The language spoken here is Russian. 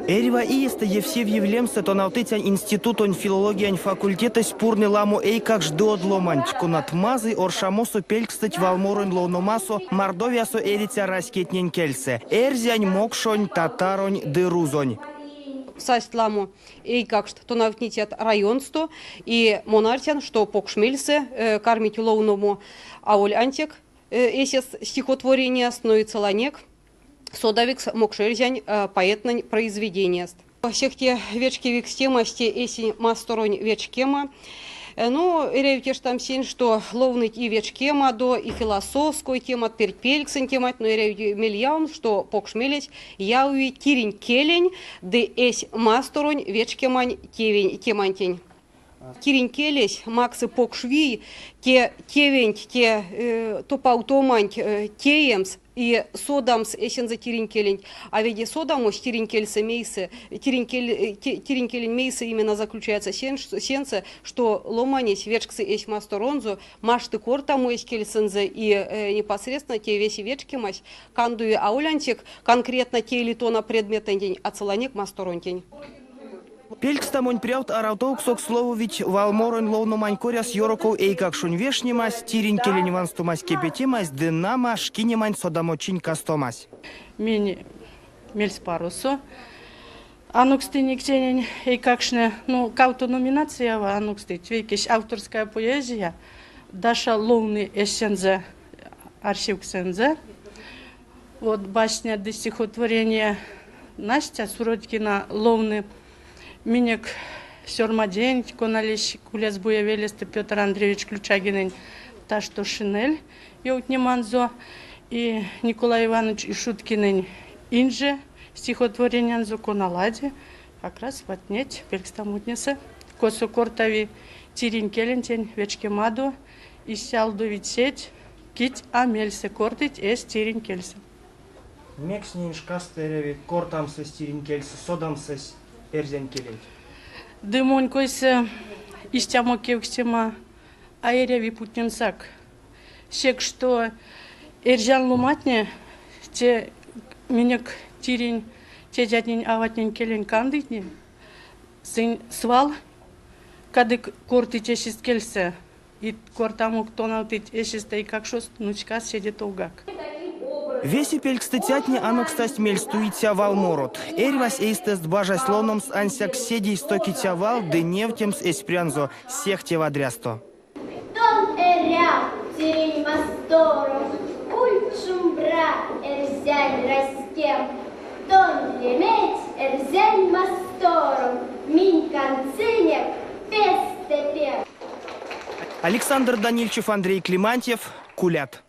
Эрива иесте Евсевьевлемсе тонавтытянь институтонь филологиянь факультета спурны ламу эй как ждодломанч кунат мазы оршамосу пелькстать валморон лоуномасо мордовиасо эритя раскетнень кельсе. Эрзянь мокшонь татаронь дырузонь. Састламу эй как что тонавтнитят районсто и монартян, что покшмельсе кармить лоуному ауль антик эсес стихотворение сной целанек. Содавикс мокшерзянь поэтнань произведения. Всехте вечки викстемасти эси масторонь вечкема. Ну, ревтеш там син, что ловный и вечкема до и философской тема перпельксен темать, но ревтеш мельяун, что покшмелить яуи тирень келень, де эсь масторонь вечкемань темантень. Тирень келесь, максы покшви, те тевень, те топаутоманть теемс, и содамс эсен за тиринкелень, а ведь содамус тиринкельса мейсы, тиринкелень мейсы именно заключается сенце, что ломанись вечксы эсь масторонзу, машты кортаму эсь кельсензе и непосредственно те веси вечки мась, кандуи аулянтик, конкретно те литона предметный день, а целаник масторонтень. Пелькстамонь пряут араутоук сок словович валморон ловно манькоряс йороков эй как шунь вешнемась, тиринкелень ванстумась кепетимась, дынама шкинемань содамочин кастомась. Мини мельспарусо. Анукстыник тенень эй какшне, ну, кауто номинация ва ануксты, твейкиш авторская поэзия, даша ловный эссензе, архивксензе. Вот басня до стихотворения Настя Суродкина ловный. Минек сёрмадень, коналищ кулес буявелесты Петр Андреевич Ключагинень, та что шинель, еутнеманзо, и Николай Иванович Ишуткинень инже, стихотворенянзо коналади, как раз ватнеть, пелькстамутнесе, косо кортави тиринкелентень, вечкемаду, и сялду витсеть, кить амельсе кортить эс тиринкельсе. Мекснин шкастереви, кортамсе тиринкельсе, содамсе эрзянь келень. Дымонь койсе истямо кевксема аэреви путненсак. Сек что эрзян луматне те минек тирень те дяднень аватнень келень кандытне сын свал кадык кортыть эшист кельсе и кортамук тоналтыть эшистэй как шост нучка седет угак. Веси пелькстытятне анокстасть мельстуитя валморот. Эрвась эйстест бажась лономс ансяк седий стокитя вал, де невтемс эспрянзо сехте вадрясто. Тон эря тирень мастором, ульчум бра эрзянь раскем. Тон леметь эрзянь мастором, минь концинек пестепем. Александр Данильчев, Андрей Климантьев, Кулят.